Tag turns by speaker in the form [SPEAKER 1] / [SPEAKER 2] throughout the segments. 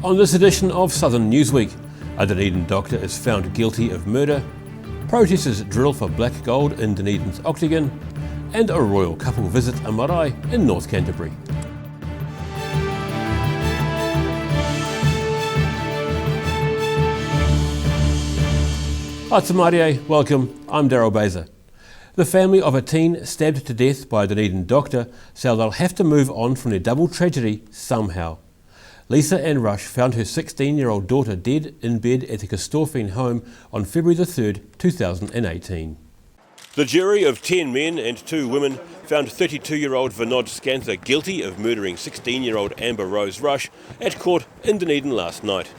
[SPEAKER 1] On this edition of Southern Newsweek, a Dunedin doctor is found guilty of murder, protesters drill for black gold in Dunedin's Octagon, and a royal couple visit a marae in North Canterbury. Ata Marie, welcome, I'm Daryl Baser. The family of a teen stabbed to death by a Dunedin doctor say they'll have to move on from their double tragedy somehow. Lisa Ann Rush found her 16-year-old daughter dead in bed at the Castorphine home on February the 3rd, 2018. The jury of 10 men and 2 women found 32-year-old Vinod Scantha guilty of murdering 16-year-old Amber Rose Rush at court in Dunedin last night.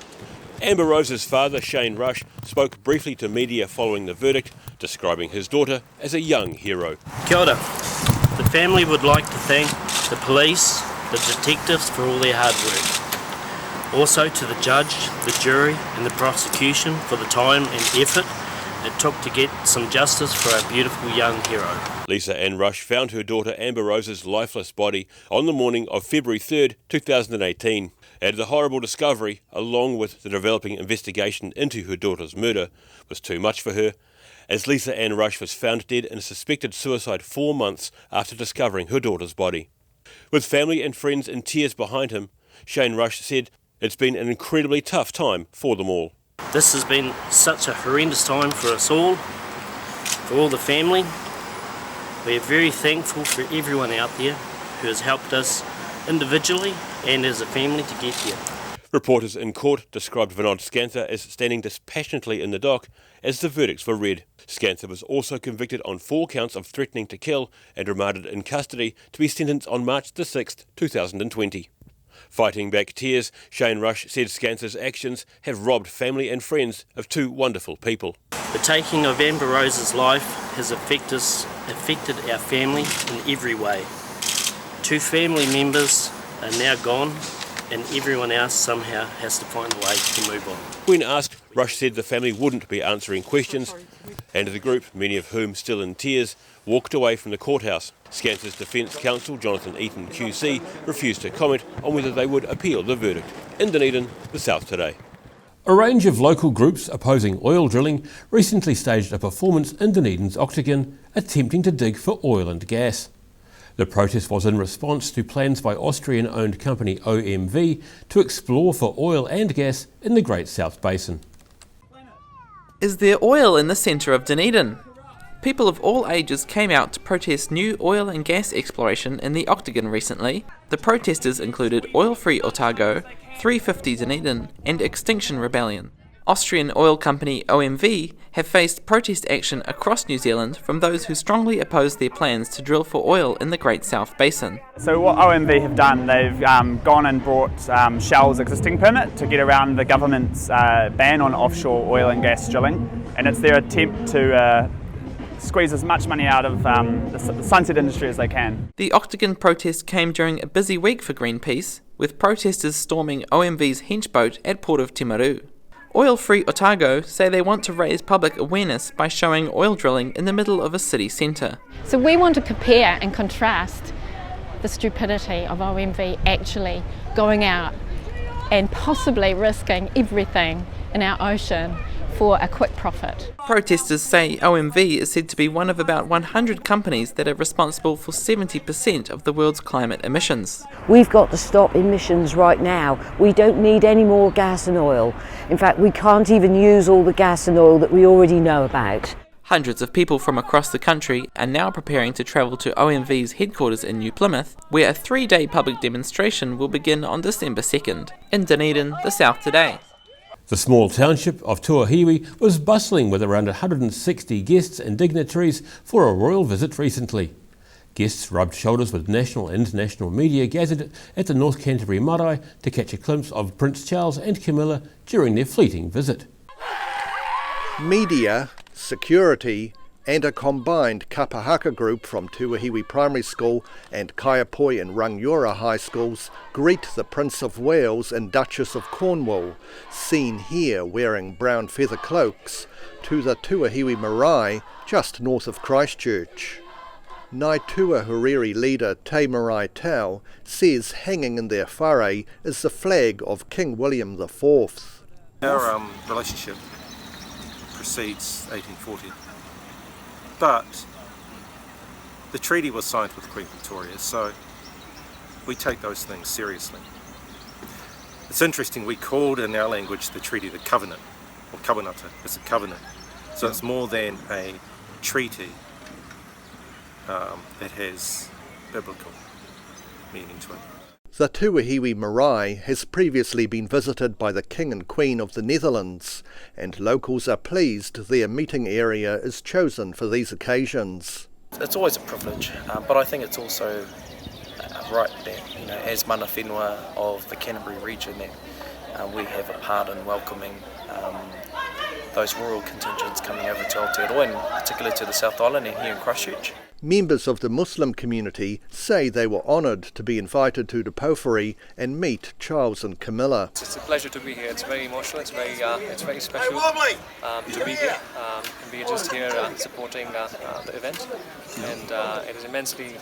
[SPEAKER 1] Amber Rose's father, Shane Rush, spoke briefly to media following the verdict, describing his daughter as a young hero.
[SPEAKER 2] Kia ora. The family would like to thank the police, the detectives for all their hard work. Also to the judge, the jury and the prosecution for the time and effort it took to get some justice for our beautiful young hero.
[SPEAKER 1] Lisa Ann Rush found her daughter Amber Rose's lifeless body on the morning of February 3rd, 2018. And the horrible discovery, along with the developing investigation into her daughter's murder, was too much for her, as Lisa Ann Rush was found dead in a suspected suicide 4 months after discovering her daughter's body. With family and friends in tears behind him, Shane Rush said it's been an incredibly tough time for them all.
[SPEAKER 2] This has been such a horrendous time for us all, for all the family. We're very thankful for everyone out there who has helped us individually and as a family to get here.
[SPEAKER 1] Reporters in court described Vinod Scantha as standing dispassionately in the dock as the verdicts were read. Scantha was also convicted on 4 counts of threatening to kill and remanded in custody to be sentenced on March the 6th, 2020. Fighting back tears, Shane Rush said Scantha's actions have robbed family and friends of 2 wonderful people.
[SPEAKER 2] The taking of Amber Rose's life has affected our family in every way. 2 family members are now gone, and everyone else somehow has to find a way to move on.
[SPEAKER 1] When asked, Rush said the family wouldn't be answering questions, and the group, many of whom still in tears, walked away from the courthouse. Scantha's defence counsel, Jonathan Eaton QC, refused to comment on whether they would appeal the verdict. In Dunedin, the South Today. A range of local groups opposing oil drilling recently staged a performance in Dunedin's Octagon, attempting to dig for oil and gas. The protest was in response to plans by Austrian-owned company OMV to explore for oil and gas in the Great South Basin.
[SPEAKER 3] Is there oil in the centre of Dunedin? People of all ages came out to protest new oil and gas exploration in the Octagon recently. The protesters included Oil Free Otago, 350 Dunedin and Extinction Rebellion. Austrian oil company OMV have faced protest action across New Zealand from those who strongly oppose their plans to drill for oil in the Great South Basin.
[SPEAKER 4] So what OMV have done, they've gone and brought Shell's existing permit to get around the government's ban on offshore oil and gas drilling, and it's their attempt to squeeze as much money out of the sunset industry as they can.
[SPEAKER 3] The Octagon protest came during a busy week for Greenpeace, with protesters storming OMV's henchboat at Port of Timaru. Oil Free Otago say they want to raise public awareness by showing oil drilling in the middle of a city centre.
[SPEAKER 5] So we want to compare and contrast the stupidity of OMV actually going out and possibly risking everything in our ocean for a quick profit.
[SPEAKER 3] Protesters say OMV is said to be one of about 100 companies that are responsible for 70% of the world's climate emissions.
[SPEAKER 6] We've got to stop emissions right now. We don't need any more gas and oil. In fact, we can't even use all the gas and oil that we already know about.
[SPEAKER 3] Hundreds of people from across the country are now preparing to travel to OMV's headquarters in New Plymouth, where a 3-day public demonstration will begin on December 2nd. In Dunedin, the South Today.
[SPEAKER 1] The small township of Tuahiwi was bustling with around 160 guests and dignitaries for a royal visit recently. Guests rubbed shoulders with national and international media gathered at the North Canterbury marae to catch a glimpse of Prince Charles and Camilla during their fleeting visit.
[SPEAKER 7] Media, security and a combined kapahaka group from Tuahiwi Primary School and Kaiapoi and Rangiora High Schools greet the Prince of Wales and Duchess of Cornwall, seen here wearing brown feather cloaks, to the Tuahiwi Marae just north of Christchurch. Ngāi Huriri leader Te Marae Tau says hanging in their whare is the flag of King William IV.
[SPEAKER 8] Our relationship precedes 1840, but the treaty was signed with Queen Victoria, so we take those things seriously. It's interesting, we called in our language the treaty the covenant, or kawanata, it's a covenant. So it's more than a treaty that has biblical meaning to it.
[SPEAKER 7] The Tuahiwi marae has previously been visited by the King and Queen of the Netherlands, and locals are pleased their meeting area is chosen for these occasions.
[SPEAKER 9] It's always a privilege, but I think it's also right that, you know, as mana whenua of the Canterbury region, that we have a part in welcoming those rural contingents coming over to Aotearoa, and particularly to the South Island and here in Christchurch.
[SPEAKER 7] Members of the Muslim community say they were honoured to be invited to Te Pouwhiri and meet Charles and Camilla.
[SPEAKER 10] It's a pleasure to be here. It's very emotional. It's very special to be here and be just here supporting the event, and it is immensely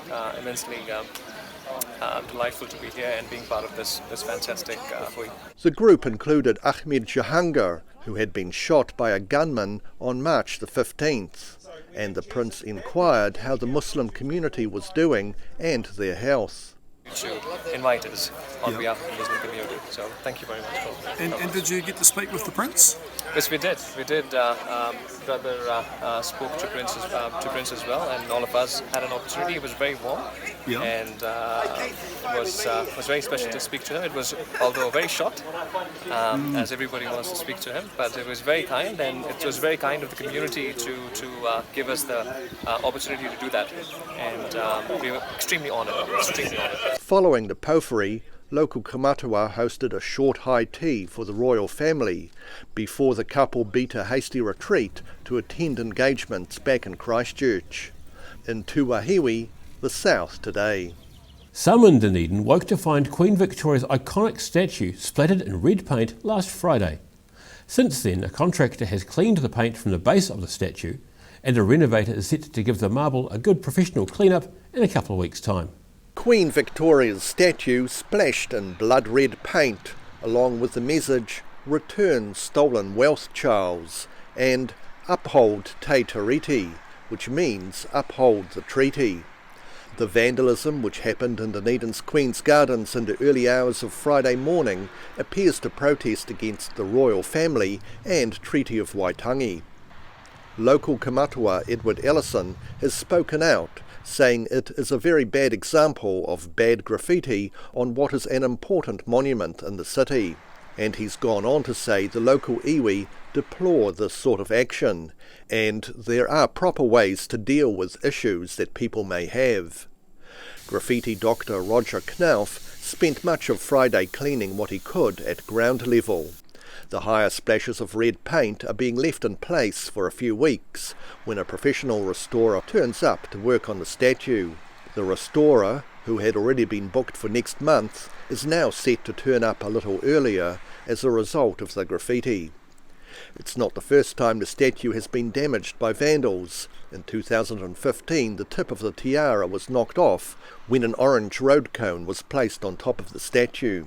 [SPEAKER 10] delightful to be here and being part of this fantastic hui.
[SPEAKER 7] The group included Ahmed Jahangir, who had been shot by a gunman on March the 15th. And the Prince inquired how the Muslim community was doing and their health.
[SPEAKER 10] To invite us on behalf of the Muslim community, so thank you very much for that.
[SPEAKER 11] And did you get to speak with the Prince?
[SPEAKER 10] Yes, we did. Brother spoke to Prince as well, and all of us had an opportunity. It was very warm, and it was very special to speak to him. It was, although very short, as everybody wants to speak to him, but it was very kind, and it was very kind of the community to give us the opportunity to do that, and we were extremely honoured.
[SPEAKER 7] Following the Pouwhiri, local kamatua hosted a short high tea for the royal family before the couple beat a hasty retreat to attend engagements back in Christchurch. In Tuahiwi, the South today.
[SPEAKER 1] Some in Dunedin woke to find Queen Victoria's iconic statue splattered in red paint last Friday. Since then, a contractor has cleaned the paint from the base of the statue, and a renovator is set to give the marble a good professional clean-up in a couple of weeks' time.
[SPEAKER 7] Queen Victoria's statue splashed in blood-red paint, along with the message, "Return stolen wealth, Charles," and "Uphold Te Tiriti," which means uphold the treaty. The vandalism, which happened in Dunedin's Queen's Gardens in the early hours of Friday morning, appears to protest against the royal family and Treaty of Waitangi. Local kamatua Edward Ellison has spoken out, saying it is a very bad example of bad graffiti on what is an important monument in the city. And he's gone on to say the local iwi deplore this sort of action, and there are proper ways to deal with issues that people may have. Graffiti doctor Roger Knauf spent much of Friday cleaning what he could at ground level. The higher splashes of red paint are being left in place for a few weeks when a professional restorer turns up to work on the statue. The restorer, who had already been booked for next month, is now set to turn up a little earlier as a result of the graffiti. It's not the first time the statue has been damaged by vandals. In 2015, the tip of the tiara was knocked off when an orange road cone was placed on top of the statue.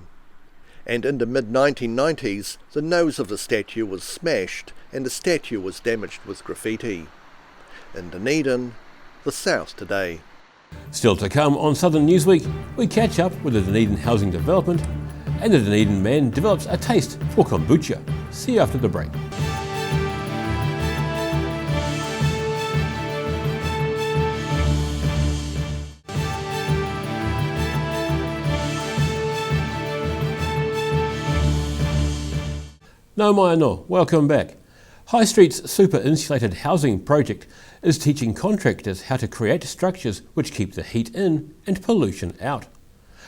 [SPEAKER 7] And in the mid-1990s, the nose of the statue was smashed and the statue was damaged with graffiti. In Dunedin, the South today.
[SPEAKER 1] Still to come on Southern Newsweek, we catch up with the Dunedin Housing Development, and the Dunedin man develops a taste for kombucha. See you after the break. No mai no, welcome back. High Street's super insulated housing project is teaching contractors how to create structures which keep the heat in and pollution out.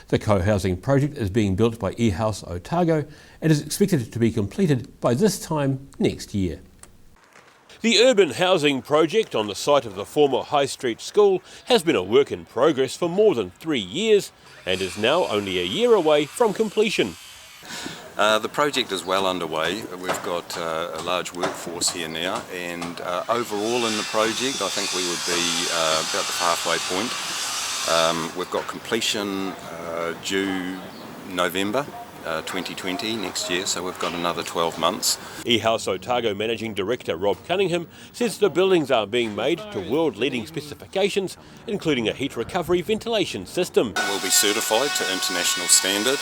[SPEAKER 1] The co-housing project is being built by eHouse Otago and is expected to be completed by this time next year. The urban housing project on the site of the former High Street School has been a work in progress for more than 3 years and is now only a year away from completion.
[SPEAKER 12] The project is well underway. We've got a large workforce here now, and overall in the project I think we would be about the halfway point. We've got completion due November 2020 next year, so we've got another 12 months.
[SPEAKER 1] E-House Otago Managing Director Rob Cunningham says the buildings are being made to world-leading specifications, including a heat recovery ventilation system.
[SPEAKER 12] It will be certified to international standard.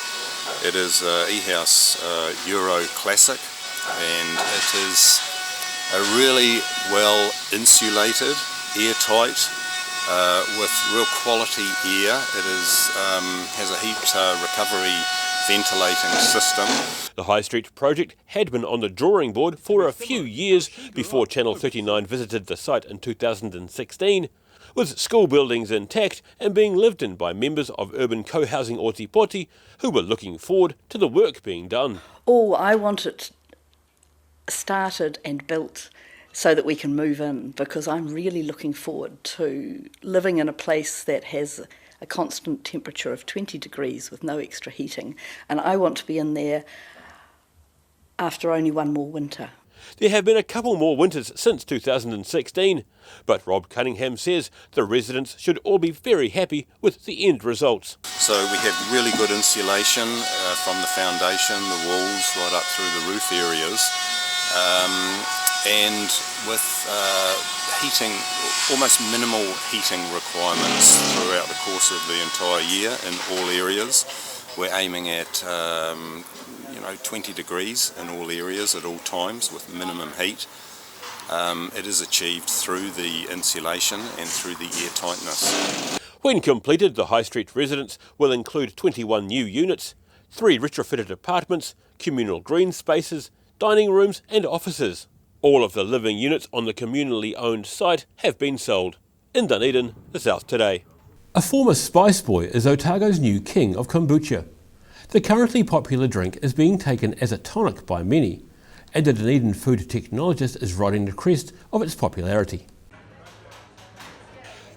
[SPEAKER 12] It is E-House Euro Classic, and it is a really well insulated, airtight, with real quality air. It has a heat recovery ventilating system.
[SPEAKER 1] The High Street project had been on the drawing board for a few years before Channel 39 visited the site in 2016, with school buildings intact and being lived in by members of urban co-housing Otipoti who were looking forward to the work being done.
[SPEAKER 13] Oh, I want it started and built so that we can move in, because I'm really looking forward to living in a place that has a constant temperature of 20 degrees with no extra heating, and I want to be in there after only one more winter.
[SPEAKER 1] There have been a couple more winters since 2016, but Rob Cunningham says the residents should all be very happy with the end results.
[SPEAKER 12] So we have really good insulation from the foundation, the walls, right up through the roof areas, and with heating, almost minimal heating requirements throughout the course of the entire year in all areas. We're aiming at 20 degrees in all areas at all times with minimum heat. It is achieved through the insulation and through the air tightness.
[SPEAKER 1] When completed, the High Street residence will include 21 new units, 3 retrofitted apartments, communal green spaces, dining rooms and offices. All of the living units on the communally owned site have been sold. In Dunedin, the South Today. A former Spice Boy is Otago's new king of Kombucha. The currently popular drink is being taken as a tonic by many, and a Dunedin food technologist is riding the crest of its popularity.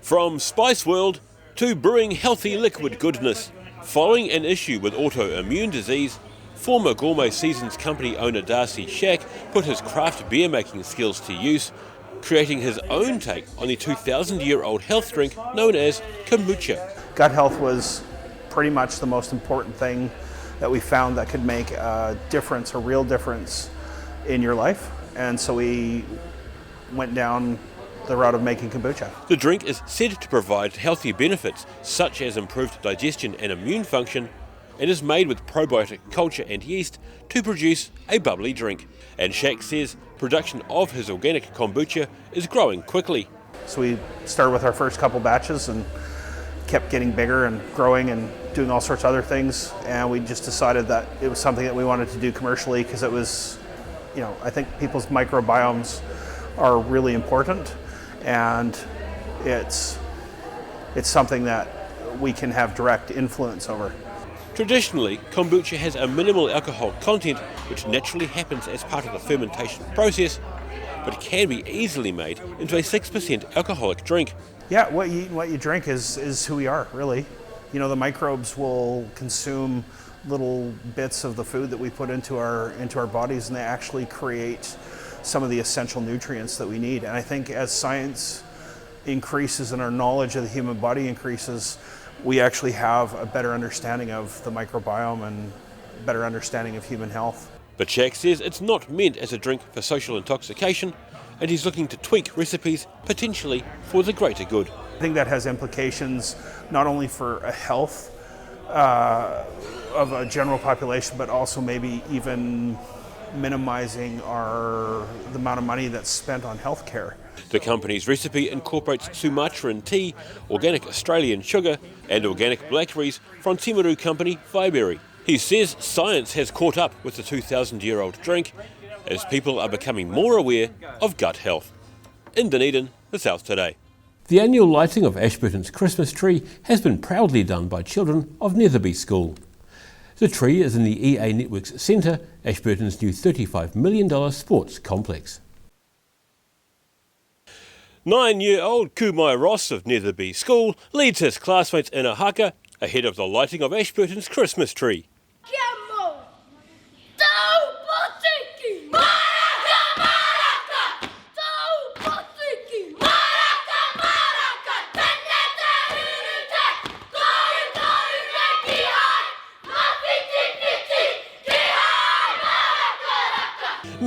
[SPEAKER 1] From Spice World to brewing healthy liquid goodness. Following an issue with autoimmune disease, former Gourmet Seasons company owner Darcy Shack put his craft beer making skills to use, creating his own take on the 2,000-year-old health drink known as Kombucha.
[SPEAKER 4] Gut health was pretty much the most important thing that we found that could make a difference, a real difference in your life. And so we went down the route of making kombucha.
[SPEAKER 1] The drink is said to provide healthy benefits such as improved digestion and immune function, and is made with probiotic culture and yeast to produce a bubbly drink. And Shaq says production of his organic kombucha is growing quickly.
[SPEAKER 4] So we started with our first couple batches and kept getting bigger and growing and doing all sorts of other things, and we just decided that it was something that we wanted to do commercially because it was, I think people's microbiomes are really important, and it's something that we can have direct influence over.
[SPEAKER 1] Traditionally, kombucha has a minimal alcohol content which naturally happens as part of the fermentation process, but can be easily made into a 6% alcoholic drink.
[SPEAKER 4] Yeah, what you drink is who we are, really. The microbes will consume little bits of the food that we put into our bodies, and they actually create some of the essential nutrients that we need. And I think as science increases and our knowledge of the human body increases, we actually have a better understanding of the microbiome and better understanding of human health.
[SPEAKER 1] But Shaq says it's not meant as a drink for social intoxication, and he's looking to tweak recipes potentially for the greater good.
[SPEAKER 4] I think that has implications not only for a health of a general population, but also maybe even minimizing the amount of money that's spent on healthcare.
[SPEAKER 1] The company's recipe incorporates Sumatran tea, organic Australian sugar, and organic blackberries from Timaru company Viberry. He says science has caught up with the 2,000-year-old drink as people are becoming more aware of gut health. In Dunedin, the South Today. The annual lighting of Ashburton's Christmas tree has been proudly done by children of Netherby School. The tree is in the EA Networks Centre, Ashburton's new $35 million sports complex. 9-year-old Kumai Ross of Netherby School leads his classmates in a haka ahead of the lighting of Ashburton's Christmas tree.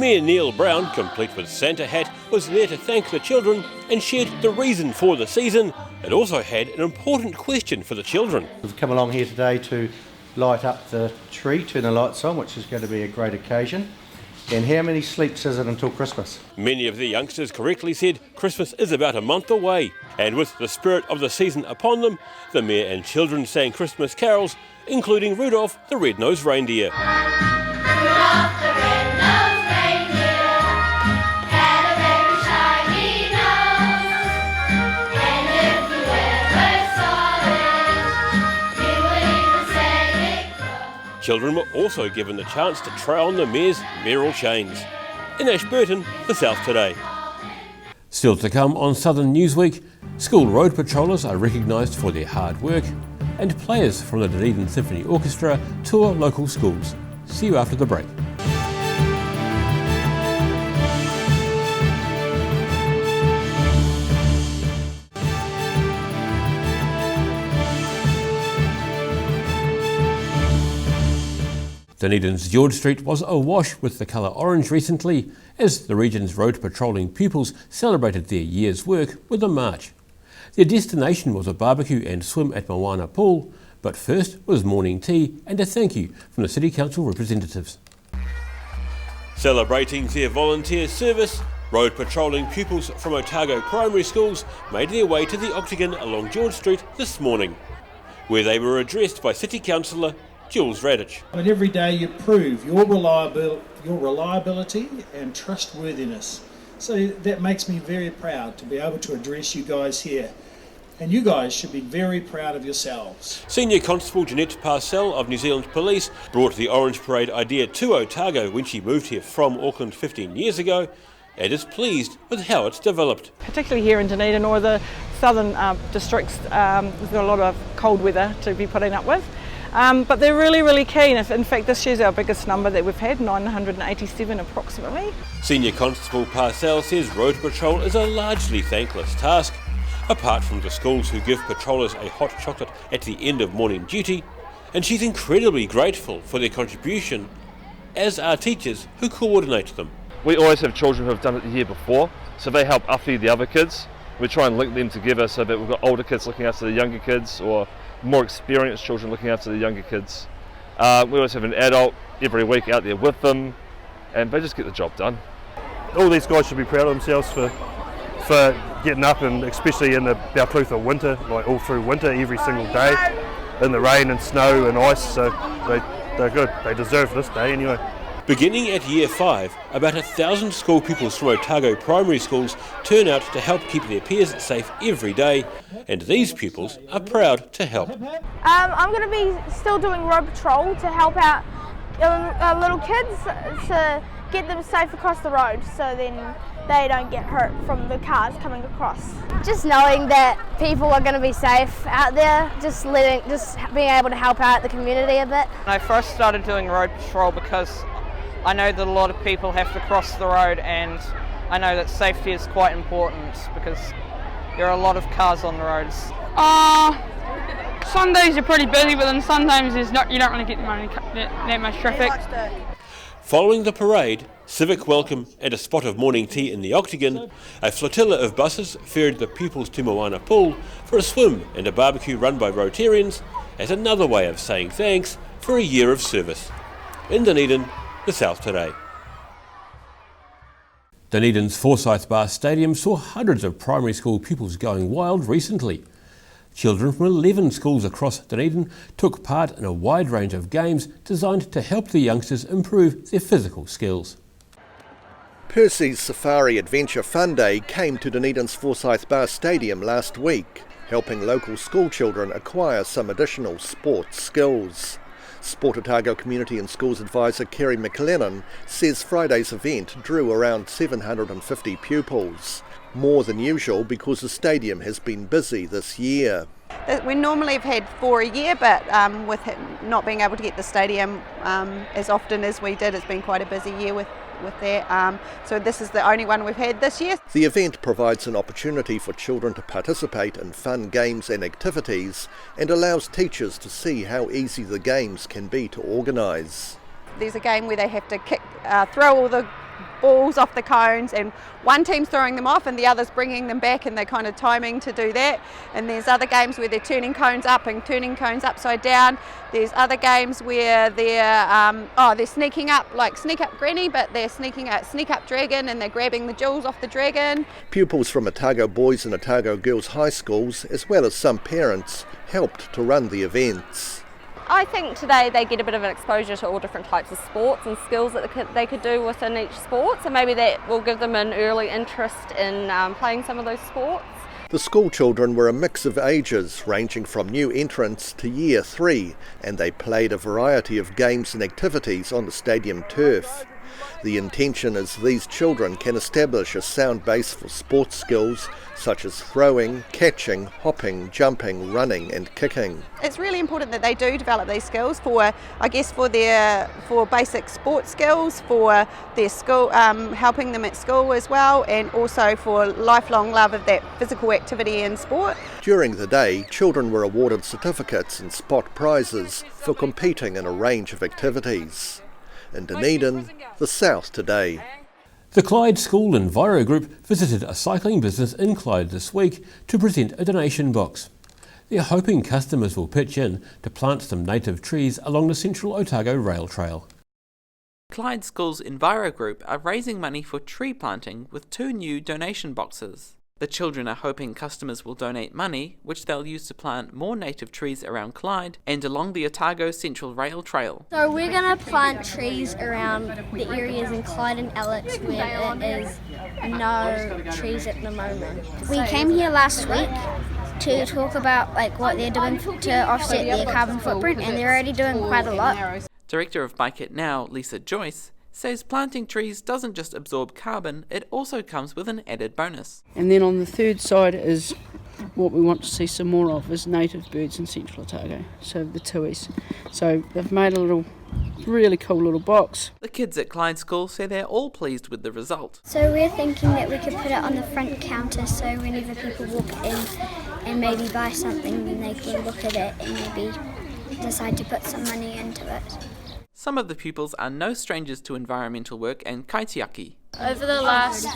[SPEAKER 1] Mayor Neil Brown, complete with Santa hat, was there to thank the children and shared the reason for the season. It also had an important question for the children.
[SPEAKER 14] We've come along here today to light up the tree, turn the lights on, which is going to be a great occasion. And how many sleeps is it until Christmas?
[SPEAKER 1] Many of the youngsters correctly said Christmas is about a month away, and with the spirit of the season upon them, the Mayor and children sang Christmas carols, including Rudolph the Red-Nosed Reindeer.
[SPEAKER 15] Rudolph the red-nosed reindeer had a very shiny nose, and if you ever saw it, you would even say it grows.
[SPEAKER 1] Children were also given the chance to try on the Mayor's mayoral chains. In Ashburton, the South Today. Still to come on Southern Newsweek, school road patrollers are recognised for their hard work, and players from the Dunedin Symphony Orchestra tour local schools. See you after the break. Dunedin's George Street was awash with the colour orange recently as the region's road patrolling pupils celebrated their year's work with a march. Their destination was a barbecue and swim at Moana Pool, but first was morning tea and a thank you from the City Council representatives. Celebrating their volunteer service, road patrolling pupils from Otago primary schools made their way to the Octagon along George Street this morning, where they were addressed by City Councillor Jules Radich.
[SPEAKER 16] And every day you prove your reliability and trustworthiness. So that makes me very proud to be able to address you guys here. And you guys should be very proud of yourselves.
[SPEAKER 1] Senior Constable Jeanette Parcell of New Zealand Police brought the Orange Parade idea to Otago when she moved here from Auckland 15 years ago and is pleased with how it's developed.
[SPEAKER 17] Particularly here in Dunedin or the southern districts, we've got a lot of cold weather to be putting up with. But they're really, really keen. In fact, this year's our biggest number that we've had, 987 approximately.
[SPEAKER 1] Senior Constable Parcell says road patrol is a largely thankless task. Apart from the schools who give patrollers a hot chocolate at the end of morning duty, and she's incredibly grateful for their contribution, as are teachers who coordinate them.
[SPEAKER 18] We always have children who have done it the year before, so they help us feed the other kids. We try and link them together so that we've got older kids looking after the younger kids, or more experienced children looking after the younger kids. We always have an adult every week out there with them, and they just get the job done.
[SPEAKER 19] All these guys should be proud of themselves for getting up, and especially in the Balclutha winter, like all through winter, every single day, in the rain and snow and ice, so they're good. They deserve this day anyway.
[SPEAKER 1] Beginning at Year 5, about 1,000 school pupils from Otago primary schools turn out to help keep their peers safe every day, and these pupils are proud to help.
[SPEAKER 20] I'm going to be still doing road patrol to help out little kids to get them safe across the road, so then they don't get hurt from the cars coming across.
[SPEAKER 21] Just knowing that people are going to be safe out there, just being able to help out the community a bit.
[SPEAKER 17] I first started doing road patrol because I know that a lot of people have to cross the road, and I know that safety is quite important because there are a lot of cars on the roads.
[SPEAKER 22] Sundays are pretty busy, but then sometimes you don't really get that much traffic.
[SPEAKER 1] Following the parade, civic welcome and a spot of morning tea in the Octagon, a flotilla of buses ferried the pupils to Moana Pool for a swim and a barbecue run by Rotarians as another way of saying thanks for a year of service. In Dunedin, the South Today. Dunedin's Forsyth Bar Stadium saw hundreds of primary school pupils going wild recently. Children from 11 schools across Dunedin took part in a wide range of games designed to help the youngsters improve their physical skills.
[SPEAKER 7] Percys Safari Adventure Fun Day came to Dunedin's Forsyth Bar Stadium last week, helping local school children acquire some additional sports skills. Sport Otago Community and Schools Advisor Kerry McLennan says Friday's event drew around 750 pupils, more than usual because the stadium has been busy this year.
[SPEAKER 23] We normally have had 4 a year, but with not being able to get the stadium as often as we did, it's been quite a busy year with that. So this is the only one we've had this year.
[SPEAKER 7] The event provides an opportunity for children to participate in fun games and activities and allows teachers to see how easy the games can be to organise.
[SPEAKER 23] There's a game where they have to throw all the balls off the cones, and one team's throwing them off and the other's bringing them back, and they're kind of timing to do that. And there's other games where they're turning cones up and turning cones upside down. There's other games where they're sneaking up, like Sneak Up Granny, but they're Sneak Up Dragon, and they're grabbing the jewels off the dragon.
[SPEAKER 7] Pupils from Otago Boys and Otago Girls High Schools, as well as some parents, helped to run the events.
[SPEAKER 2] I think today they get a bit of an exposure to all different types of sports and skills that they could do within each sport, so maybe that will give them an early interest in playing some of those sports.
[SPEAKER 7] The school children were a mix of ages, ranging from new entrants to Year 3, and they played a variety of games and activities on the stadium turf. The intention is these children can establish a sound base for sports skills such as throwing, catching, hopping, jumping, running and kicking.
[SPEAKER 23] It's really important that they do develop these skills for basic sports skills, for their school, helping them at school as well, and also for lifelong love of that physical activity and sport.
[SPEAKER 7] During the day, children were awarded certificates and spot prizes for competing in a range of activities. In Dunedin, the South Today.
[SPEAKER 1] The Clyde School Enviro Group visited a cycling business in Clyde this week to present a donation box. They're hoping customers will pitch in to plant some native trees along the Central Otago Rail Trail.
[SPEAKER 3] Clyde School's Enviro Group are raising money for tree planting with 2 new donation boxes. The children are hoping customers will donate money, which they'll use to plant more native trees around Clyde and along the Otago Central Rail Trail.
[SPEAKER 5] So we're going to plant trees around the areas in Clyde and Alex where there is no trees at the moment. We came here last week to talk about what they're doing to offset their carbon footprint, and they're already doing quite a lot.
[SPEAKER 3] Director of Bike It Now, Lisa Joyce, says planting trees doesn't just absorb carbon, it also comes with an added bonus.
[SPEAKER 6] And then on the third side is what we want to see some more of is native birds in Central Otago, so the tuis. So they've made a really cool little box.
[SPEAKER 3] The kids at Clyde School say they're all pleased with the result.
[SPEAKER 5] So we're thinking that we could put it on the front counter, so whenever people walk in and maybe buy something, then they can look at it and maybe decide to put some money into it.
[SPEAKER 3] Some of the pupils are no strangers to environmental work and kaitiaki.
[SPEAKER 24] Over the last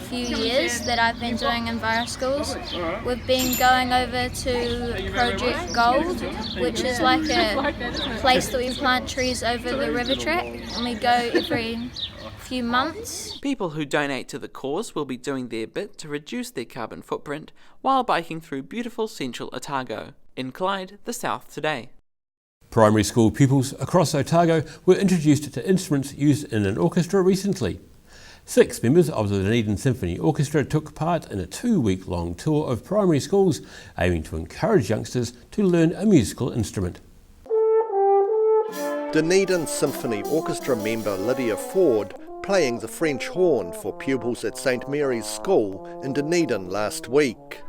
[SPEAKER 24] few years that I've been doing Enviro schools, we've been going over to Project Gold, which is like a place that we plant trees over the river track, and we go every few months.
[SPEAKER 3] People who donate to the cause will be doing their bit to reduce their carbon footprint while biking through beautiful Central Otago. In Clyde, the South Today.
[SPEAKER 1] Primary school pupils across Otago were introduced to instruments used in an orchestra recently. 6 members of the Dunedin Symphony Orchestra took part in a 2-week-long tour of primary schools, aiming to encourage youngsters to learn a musical instrument.
[SPEAKER 7] Dunedin Symphony Orchestra member Lydia Ford playing the French horn for pupils at St Mary's School in Dunedin last week.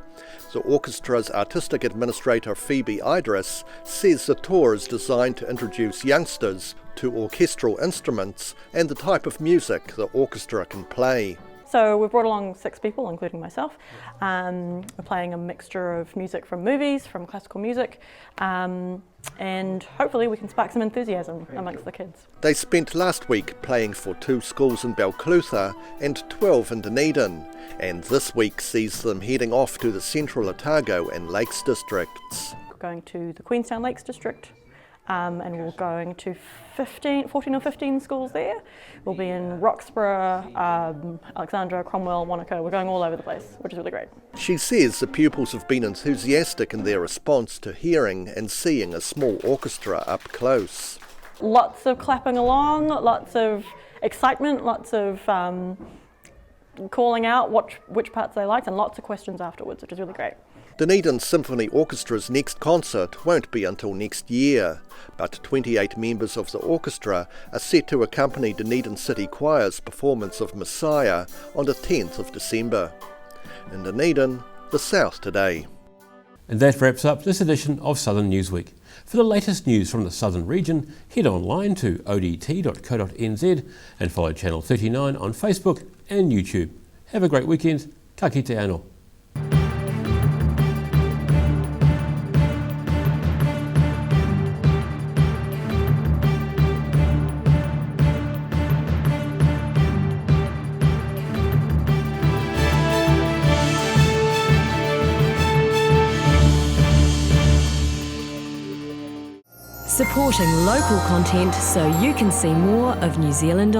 [SPEAKER 7] The orchestra's artistic administrator Phoebe Idris says the tour is designed to introduce youngsters to orchestral instruments and the type of music the orchestra can play.
[SPEAKER 25] So we've brought along 6 people, including myself. We're playing a mixture of music from movies, from classical music, and hopefully we can spark some enthusiasm amongst the kids.
[SPEAKER 7] They spent last week playing for 2 schools in Balclutha and 12 in Dunedin, and this week sees them heading off to the Central Otago and Lakes districts.
[SPEAKER 25] We're going to the Queenstown Lakes district, and we're going to 14 or 15 schools there. We'll be in Roxburgh, Alexandra, Cromwell, Wanaka. We're going all over the place, which is really great.
[SPEAKER 7] She says the pupils have been enthusiastic in their response to hearing and seeing a small orchestra up close.
[SPEAKER 25] Lots of clapping along, lots of excitement, lots of calling out which parts they liked, and lots of questions afterwards, which is really great.
[SPEAKER 7] Dunedin Symphony Orchestra's next concert won't be until next year, but 28 members of the orchestra are set to accompany Dunedin City Choir's performance of Messiah on the 10th of December. In Dunedin, the South Today.
[SPEAKER 1] And that wraps up this edition of Southern Newsweek. For the latest news from the Southern region, head online to odt.co.nz and follow Channel 39 on Facebook and YouTube. Have a great weekend. Ka kite anō.
[SPEAKER 8] supporting local content so you can see more of New Zealand on